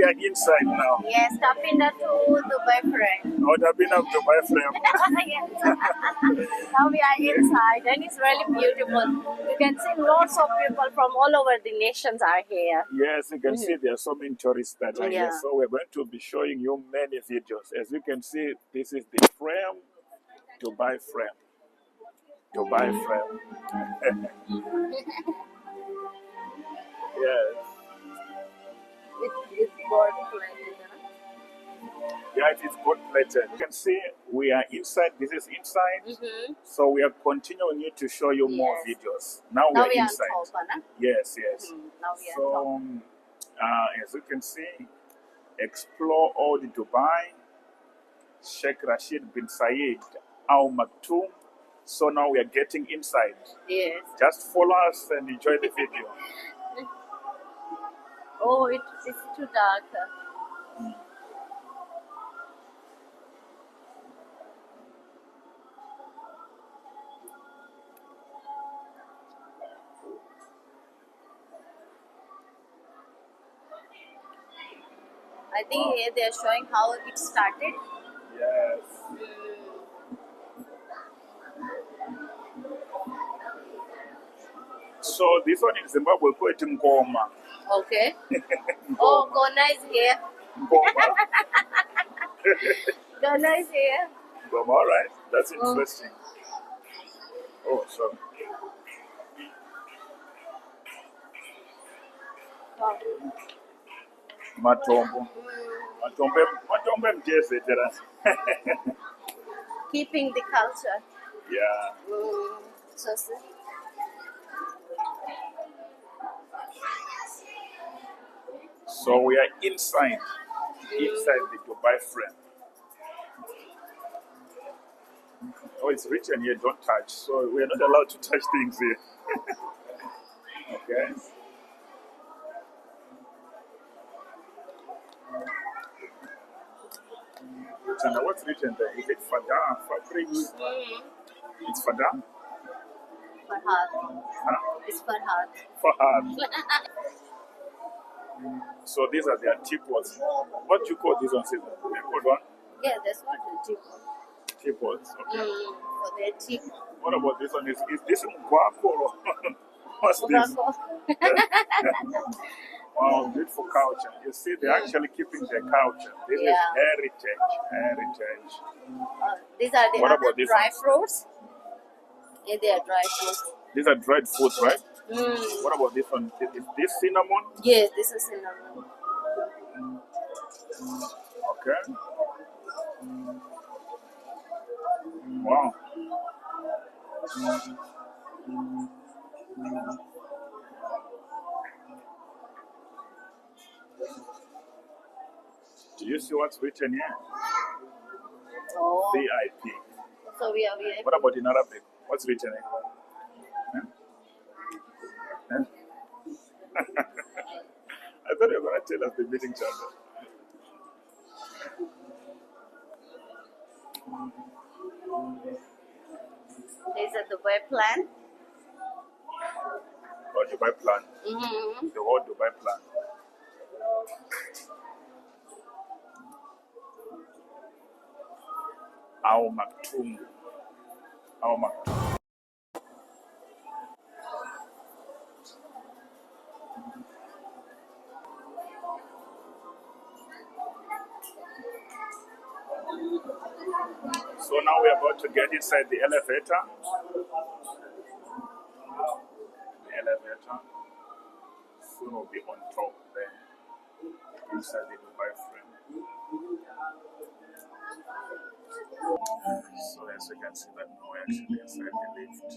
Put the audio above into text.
we are inside now. Yes, Tapinda to Dubai frame. Oh, the been up to my frame. Yes. Now we are inside and it's really beautiful. You can see lots of people from all over the nations are here. Yes, you can see there are so many tourists that are here. Yeah. So we're going to be showing you many videos. As you can see, this is the frame, Dubai frame. Dubai frame. Yes. It's board plated. Yeah, it is gold plated. You can see we are inside. This is inside. So we are continuing to show you more Yes. videos. Now we Now are we are on inside. top, huh? Yes, yes. Now we are on So, as you can see, explore all the Dubai, Sheikh Rashid bin Zayed Al Maktoum. So now we are getting inside. top. Yes. Just follow us and enjoy the video. Oh, it's too dark. I think here they are showing how it started. Yes. So this one in Zimbabwe, we call it Ngoma. Okay. Oh, Gona is here. Ngoma. Gona is here. Ngoma, all right. That's interesting. Oh, sorry. Wow. Matombo. Matombo mjezetera. Keeping the culture. Yeah. So, see. So we are inside the Dubai frame. Oh, it's written here, don't touch. So we are not allowed to touch things here. Okay. Chana, what's written there? Is it Fada Fabrics? It's Fada? Farhad. Huh? It's Farhad. Fahad. So these are their teapots. What do you call these ones? They're called what? Yeah, that's what the tip. Teapots. Okay. For their tip. What about this one? Is this Mguaco or what's this? Wow, beautiful culture. You see, they're actually keeping their culture. This is heritage. These are the What other about this dry one? fruits. Yeah, they are dry fruits. These are dried fruits, right? What about this one? Is this cinnamon? Yes, this is cinnamon. Okay. Wow. Do you see what's written here? Oh. VIP. So we are VIP. What about in Arabic? What's written here? Huh? Huh? I thought you were going to tell us the meeting channel. There's a Dubai plan. Or Dubai plan. The whole Dubai plan. Al Maktoum. Al Maktoum. So now we're about to get inside the elevator. The elevator. Soon will be on top there. Inside the Dubai frame. So as you can see that now we're actually inside the lift.